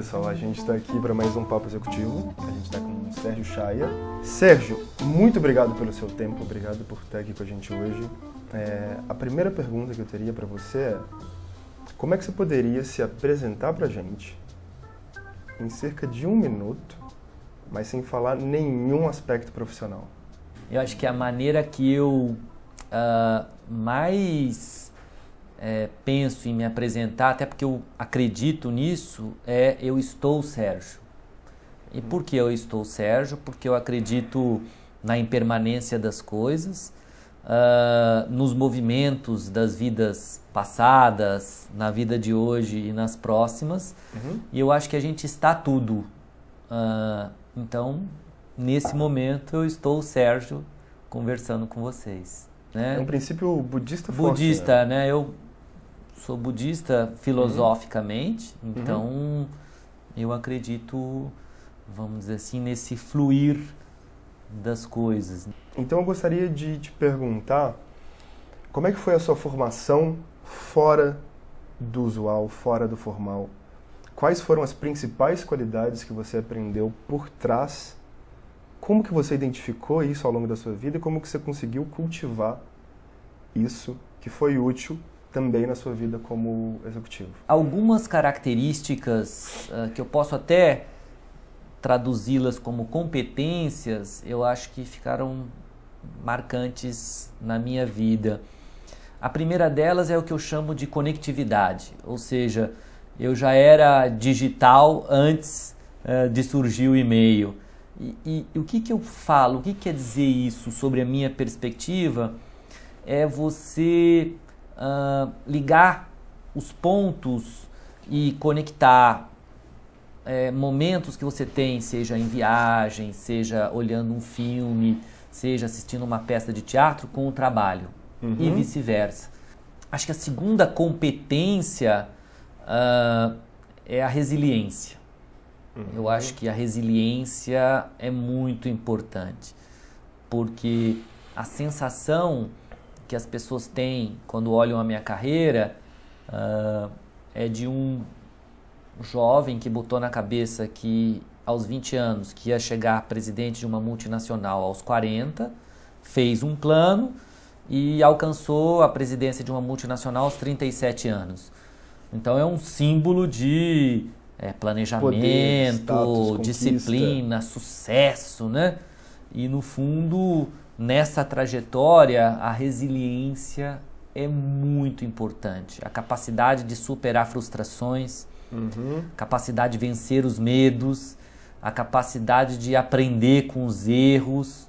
pessoal, a gente está aqui para mais um Papo Executivo. A gente está com o Sérgio Chaia. Sérgio, muito obrigado pelo seu tempo, obrigado por estar aqui com a gente hoje. A primeira pergunta que eu teria para você é: como é que você poderia se apresentar para a gente em cerca de 1 minuto, mas sem falar nenhum aspecto profissional? Eu acho que a maneira que eu mais penso em me apresentar, até porque eu acredito nisso, eu estou Sérgio. E por que eu estou Sérgio? Porque eu acredito na impermanência das coisas, nos movimentos das vidas passadas, na vida de hoje e nas próximas. E eu acho que a gente está tudo. Então, nesse momento, eu estou o Sérgio conversando com vocês. Né? É um princípio budista forte. Budista, né? Eu sou budista filosoficamente, então eu acredito, vamos dizer assim, nesse fluir das coisas. Então eu gostaria de te perguntar como é que foi a sua formação fora do usual, fora do formal? Quais foram as principais qualidades que você aprendeu por trás? Como que você identificou isso ao longo da sua vida e como que você conseguiu cultivar isso que foi útil também na sua vida como executivo? Algumas características que eu posso até traduzi-las como competências, eu acho que ficaram marcantes na minha vida. A primeira delas é o que eu chamo de conectividade, ou seja, eu já era digital antes de surgir o e-mail. E o que eu falo, o que quer dizer isso sobre a minha perspectiva? É você ligar os pontos e conectar momentos que você tem, seja em viagem, seja olhando um filme, seja assistindo uma peça de teatro, com o trabalho e vice-versa. Acho que a segunda competência é a resiliência. Eu acho que a resiliência é muito importante, porque a sensação que as pessoas têm quando olham a minha carreira é de um jovem que botou na cabeça que aos 20 anos que ia chegar presidente de uma multinacional aos 40, fez um plano e alcançou a presidência de uma multinacional aos 37 anos. Então é um símbolo de planejamento, poder, status, disciplina, sucesso, né? E no fundo, nessa trajetória, a resiliência é muito importante. A capacidade de superar frustrações, capacidade de vencer os medos, a capacidade de aprender com os erros,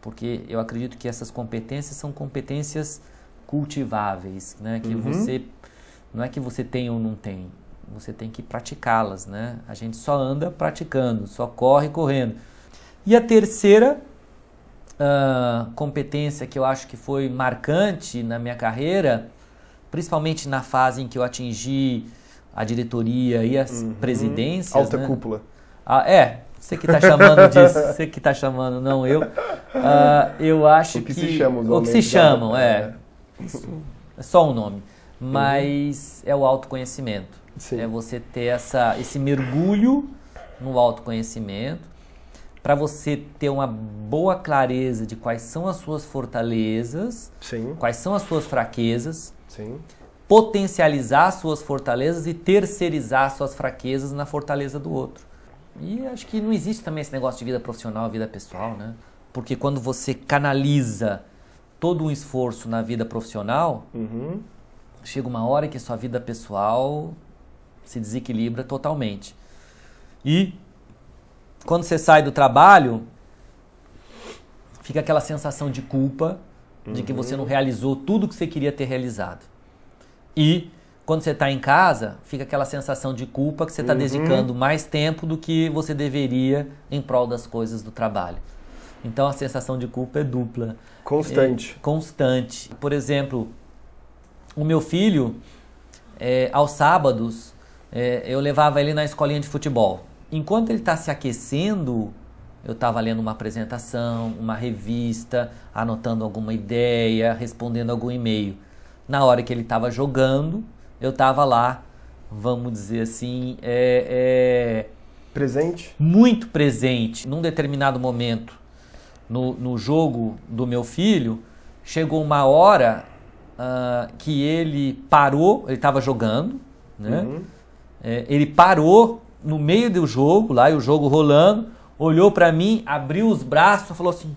porque eu acredito que essas competências são competências cultiváveis, né? Que você, não é que você tem ou não tem, você tem que praticá-las, né? A gente só anda praticando, só corre correndo. E a terceira competência que eu acho que foi marcante na minha carreira, principalmente na fase em que eu atingi a diretoria e as presidências. Alta, né? cúpula. Você que está chamando disso, você que está chamando, não eu. Eu acho o que se chama, o que se chamam, isso é só um nome, mas é o autoconhecimento. Sim. É você ter esse mergulho no autoconhecimento, para você ter uma boa clareza de quais são as suas fortalezas, quais são as suas fraquezas, potencializar as suas fortalezas e terceirizar as suas fraquezas na fortaleza do outro. E acho que não existe também esse negócio de vida profissional e vida pessoal, né? Porque quando você canaliza todo um esforço na vida profissional, chega uma hora que a sua vida pessoal se desequilibra totalmente. E quando você sai do trabalho, fica aquela sensação de culpa de que você não realizou tudo que você queria ter realizado. E quando você está em casa, fica aquela sensação de culpa que você está dedicando mais tempo do que você deveria em prol das coisas do trabalho. Então a sensação de culpa é dupla. Constante. Constante. Por exemplo, o meu filho, aos sábados, eu levava ele na escolinha de futebol. Enquanto ele está se aquecendo, eu estava lendo uma apresentação, uma revista, anotando alguma ideia, respondendo algum e-mail. Na hora que ele estava jogando, eu estava lá vamos dizer assim, Presente? muito presente. Num determinado momento, no jogo do meu filho, chegou uma hora que ele parou, ele estava jogando, né? Ele parou no meio do jogo, lá e o jogo rolando, olhou para mim, abriu os braços e falou assim,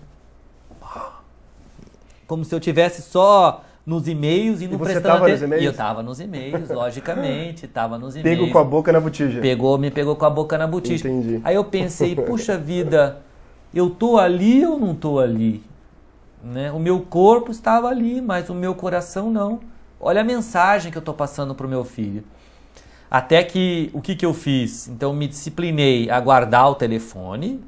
como se eu tivesse só nos e-mails e não prestando atenção. E eu estava nos e-mails, logicamente, estava nos e-mails. Pegou com a boca na botija. Me pegou com a boca na botija. Entendi. Aí eu pensei, puxa vida, eu tô ali ou não tô ali? Né? O meu corpo estava ali, mas o meu coração não. Olha a mensagem que eu estou passando para o meu filho. Até que, o que eu fiz? Então, me disciplinei a guardar o telefone.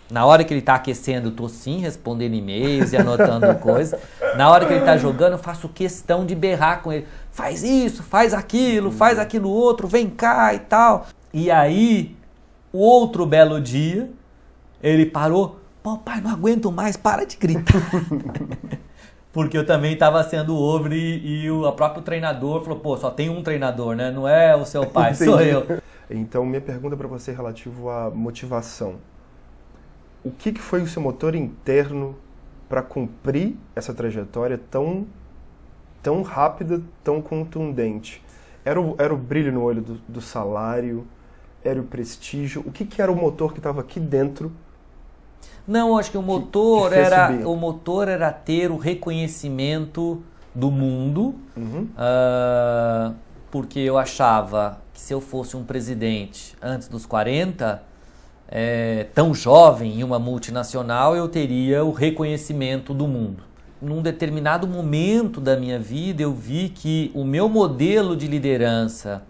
Na hora que ele está aquecendo, eu estou sim respondendo e-mails e anotando coisas. Na hora que ele está jogando, eu faço questão de berrar com ele. Faz isso, faz aquilo outro, vem cá e tal. E aí, o outro belo dia, ele parou. Pô, pai, não aguento mais, para de gritar. Porque eu também estava sendo over e o próprio treinador falou, pô, só tem um treinador, né? Não é o seu pai, sou eu. Então, minha pergunta para você é relativo à motivação. O que foi o seu motor interno para cumprir essa trajetória tão rápida, tão contundente? Era o brilho no olho do salário? Era o prestígio? O que era o motor que estava aqui dentro? Não, acho que o motor era ter o reconhecimento do mundo, porque eu achava que se eu fosse um presidente antes dos 40, tão jovem em uma multinacional, eu teria o reconhecimento do mundo. Num determinado momento da minha vida, eu vi que o meu modelo de liderança,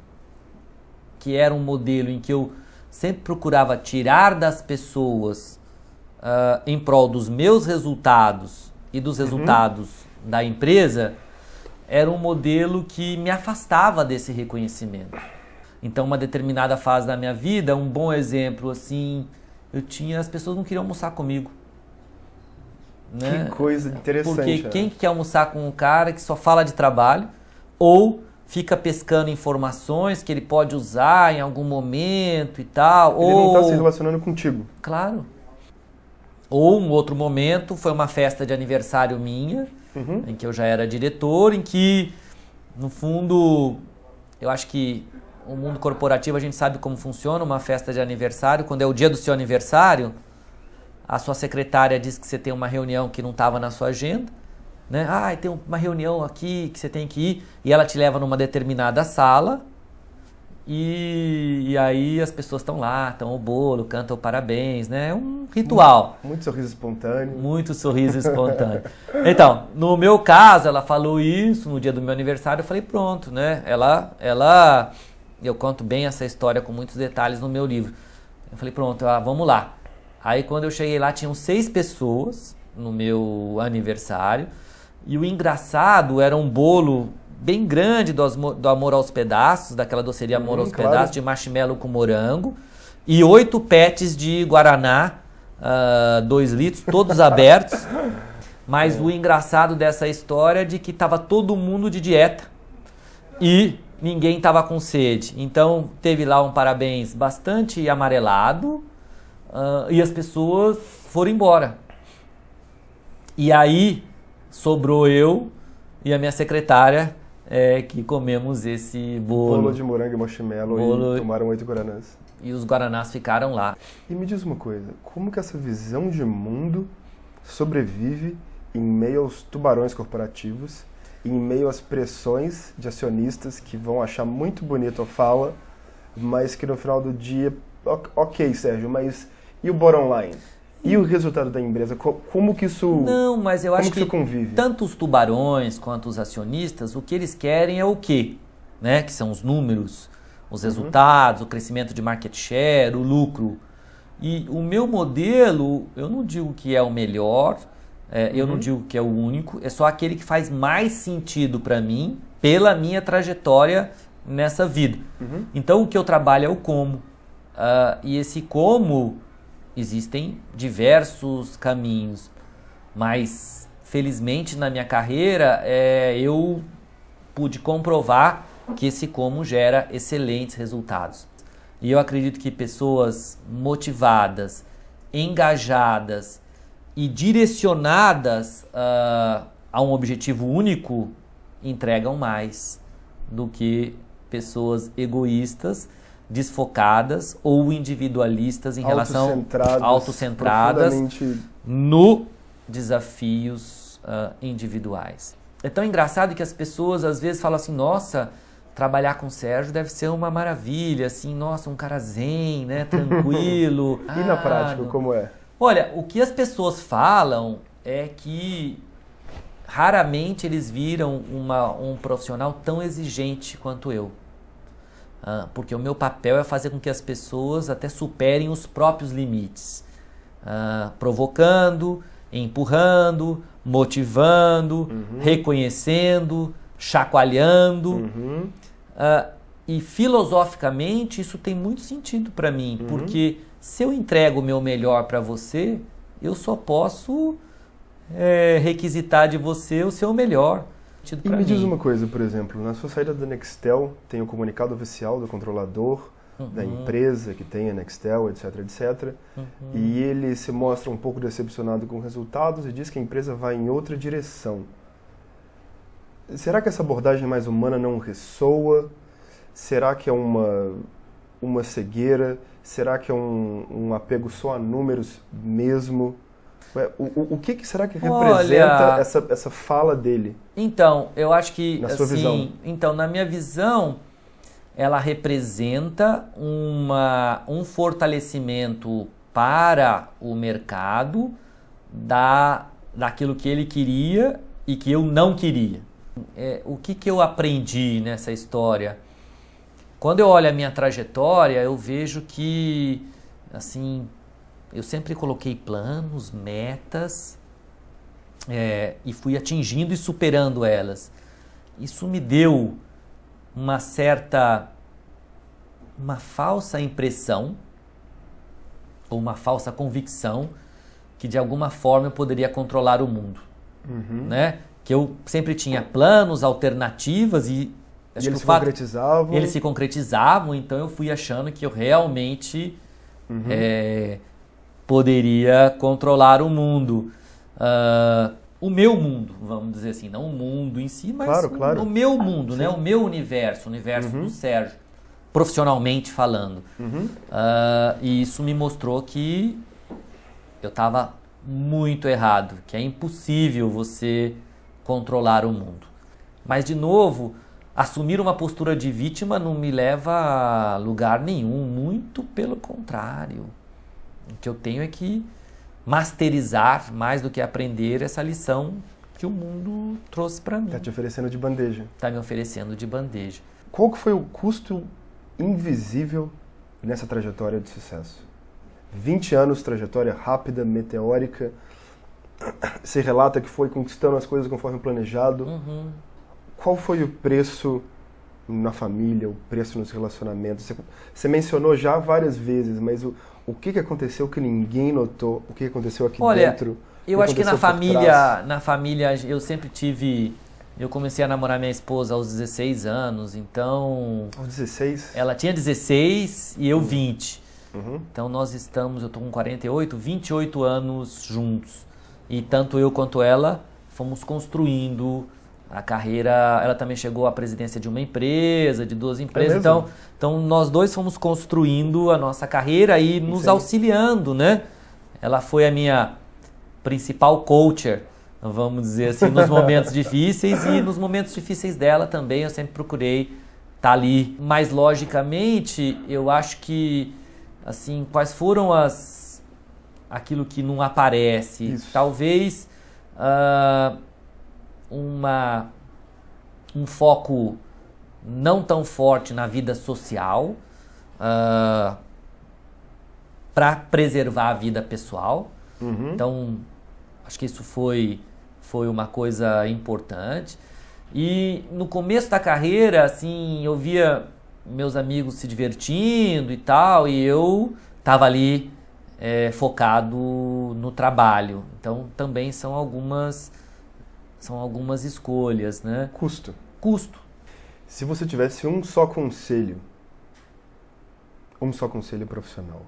que era um modelo em que eu sempre procurava tirar das pessoas em prol dos meus resultados e dos resultados da empresa, era um modelo que me afastava desse reconhecimento. Então, uma determinada fase da minha vida, um bom exemplo, assim, as pessoas não queriam almoçar comigo. Né? Que coisa interessante. Porque quem quer almoçar com um cara que só fala de trabalho ou fica pescando informações que ele pode usar em algum momento e tal. Ele não está se relacionando contigo. Claro. Ou um outro momento foi uma festa de aniversário minha, em que eu já era diretor, em que, no fundo, eu acho que o mundo corporativo a gente sabe como funciona uma festa de aniversário. Quando é o dia do seu aniversário, a sua secretária diz que você tem uma reunião que não estava na sua agenda, né? Tem uma reunião aqui que você tem que ir, e ela te leva numa determinada sala, e aí as pessoas estão lá, estão o bolo, cantam parabéns, né? É um ritual. Muito sorriso espontâneo. Muito sorriso espontâneo. Então, no meu caso, ela falou isso no dia do meu aniversário, eu falei, pronto, né? Eu conto bem essa história com muitos detalhes no meu livro. Eu falei, pronto, vamos lá. Aí quando eu cheguei lá, tinham 6 pessoas no meu aniversário. E o engraçado era um bolo bem grande do Amor aos Pedaços, daquela doceria Amor aos Pedaços, de marshmallow com morango. E 8 pets de Guaraná, 2 litros, todos abertos. Mas o engraçado dessa história é de que estava todo mundo de dieta. E ninguém estava com sede. Então, teve lá um parabéns bastante amarelado e as pessoas foram embora. E aí, sobrou eu e a minha secretária que comemos esse bolo. Bolo de morango e marshmallow e tomaram 8 guaranás. E os guaranás ficaram lá. E me diz uma coisa, como que essa visão de mundo sobrevive em meio aos tubarões corporativos, em meio às pressões de acionistas que vão achar muito bonito a fala, mas que no final do dia, ok, Sérgio, mas e o bottom line? E o resultado da empresa? Como que isso Não, mas eu acho que convive? Tanto os tubarões quanto os acionistas, o que eles querem é o quê? Né? Que são os números, os resultados, o crescimento de market share, o lucro. E o meu modelo, eu não digo que é o melhor, eu não digo que é o único, é só aquele que faz mais sentido para mim, pela minha trajetória nessa vida. Então o que eu trabalho é o como. E esse como, existem diversos caminhos, mas felizmente na minha carreira eu pude comprovar que esse como gera excelentes resultados. E eu acredito que pessoas motivadas, engajadas e direcionadas a um objetivo único entregam mais do que pessoas egoístas, desfocadas ou individualistas em relação autocentradas no desafios individuais. É tão engraçado que as pessoas às vezes falam assim, nossa, trabalhar com o Sérgio deve ser uma maravilha, assim, nossa, um cara zen, né, tranquilo. E na prática, como é? Olha, o que as pessoas falam é que raramente eles viram um profissional tão exigente quanto eu. Porque o meu papel é fazer com que as pessoas até superem os próprios limites. Provocando, empurrando, motivando, reconhecendo, chacoalhando. E filosoficamente isso tem muito sentido para mim, porque se eu entrego o meu melhor para você, eu só posso requisitar de você o seu melhor. E me diz uma coisa, por exemplo, na sua saída da Nextel tem o comunicado oficial do controlador da empresa que tem a Nextel, etc, etc. E ele se mostra um pouco decepcionado com os resultados e diz que a empresa vai em outra direção. Será que essa abordagem mais humana não ressoa? Será que é uma cegueira? Será que é um apego só a números mesmo? O que será que representa essa fala dele? Então, eu acho que, na sua visão. Então, na minha visão, ela representa um fortalecimento para o mercado daquilo que ele queria e que eu não queria. O que eu aprendi nessa história? Quando eu olho a minha trajetória, eu vejo que, assim, eu sempre coloquei planos, metas, e fui atingindo e superando elas. Isso me deu uma falsa impressão, ou uma falsa convicção, que de alguma forma eu poderia controlar o mundo. Né? Que eu sempre tinha planos, alternativas e eles se concretizavam. Eles se concretizavam, então eu fui achando que eu realmente poderia controlar o mundo. O meu mundo, vamos dizer assim, não o mundo em si, mas claro. o meu mundo, né? O meu universo, o universo do Sérgio, profissionalmente falando. E isso me mostrou que eu estava muito errado, que é impossível você controlar o mundo. Mas, de novo, assumir uma postura de vítima não me leva a lugar nenhum, muito pelo contrário. O que eu tenho é que masterizar, mais do que aprender, essa lição que o mundo trouxe para mim. Está te oferecendo de bandeja. Está me oferecendo de bandeja. Qual que foi o custo invisível nessa trajetória de sucesso? 20 anos, trajetória rápida, meteórica. Você relata que foi conquistando as coisas conforme planejado. Qual foi o preço na família, o preço nos relacionamentos? Você mencionou já várias vezes, mas o que aconteceu que ninguém notou? O que aconteceu aqui dentro? Eu acho que na família eu sempre tive... Eu comecei a namorar minha esposa aos 16 anos, então... Aos 16? Ela tinha 16 e eu 20. Então eu estou com 48, 28 anos juntos. E tanto eu quanto ela fomos construindo a carreira. Ela também chegou à presidência de uma empresa, de 2 empresas. Então nós dois fomos construindo a nossa carreira e nos auxiliando, né? Ela foi a minha principal coacher, vamos dizer assim, nos momentos difíceis. E nos momentos difíceis dela também eu sempre procurei estar ali. Mas logicamente eu acho que, assim, quais foram aquilo que não aparece? Isso. Talvez um foco não tão forte na vida social para preservar a vida pessoal. Então, acho que isso foi uma coisa importante. E no começo da carreira, assim, eu via meus amigos se divertindo e tal, e eu estava ali focado no trabalho. Então, também são algumas escolhas, né? Custo. Se você tivesse um só conselho profissional,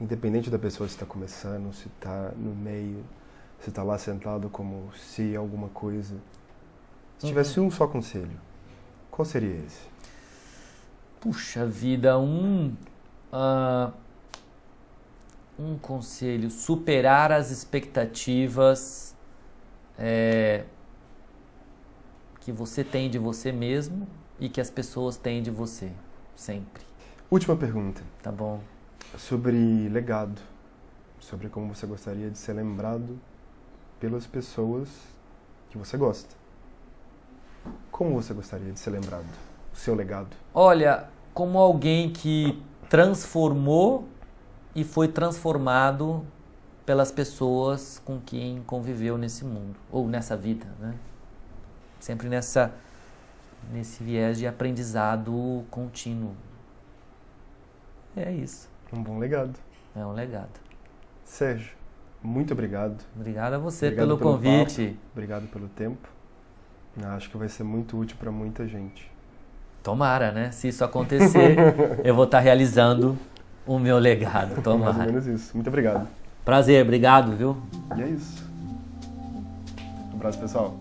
independente da pessoa se está começando, se está no meio, se está lá sentado como se alguma coisa, se tivesse um só conselho, qual seria esse? Puxa vida, um conselho: superar as expectativas que você tem de você mesmo e que as pessoas têm de você, sempre. Última pergunta. Tá bom. Sobre legado, sobre como você gostaria de ser lembrado pelas pessoas que você gosta. Como você gostaria de ser lembrado? O seu legado? Olha, como alguém que transformou e foi transformado pelas pessoas com quem conviveu nesse mundo, ou nessa vida, né? Sempre nesse viés de aprendizado contínuo. É isso. Um bom legado. É um legado. Sérgio, muito obrigado. Obrigado a você Obrigado pelo convite. Papo, obrigado pelo tempo. Acho que vai ser muito útil para muita gente. Tomara, né? Se isso acontecer, eu vou estar realizando o meu legado. Tomara. Mais ou menos isso. Muito obrigado. Prazer, obrigado, viu? E é isso. Um abraço, pessoal.